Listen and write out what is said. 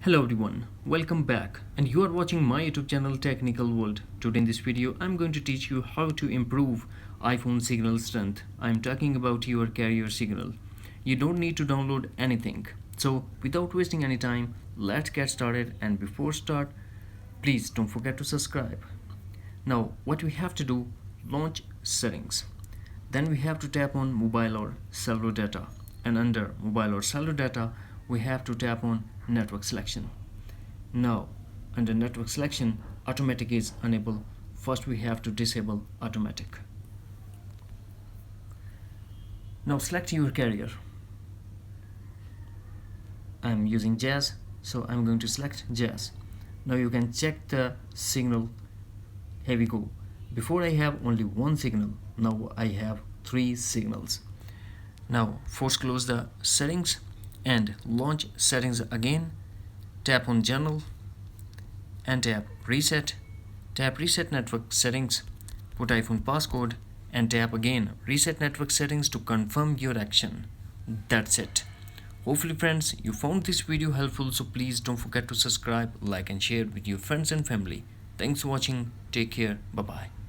Hello everyone, welcome back, and you are watching my YouTube channel Technical World. Today in this video I'm going to teach you how to improve iPhone signal strength. I'm talking about your carrier signal. You don't need to download anything. So without wasting any time, let's get started, and before start, please don't forget to subscribe. Now what we have to do, launch settings. Then we have to tap on mobile or cellular data, and under mobile or cellular data we have to tap on network selection. Now under network selection, automatic is enabled. First we have to disable automatic. Now select your carrier. I'm using Jazz, so I'm going to select Jazz. Now you can check the signal. Here we go. Before I have only one signal, now I have three signals. Now force close the settings and launch settings again. Tap on general and tap reset. Tap reset network settings, put iPhone passcode, and tap again reset network settings to confirm your action. That's it. Hopefully friends, you found this video helpful, so please don't forget to subscribe, like and share with your friends and family. Thanks for watching. Take care. Bye bye.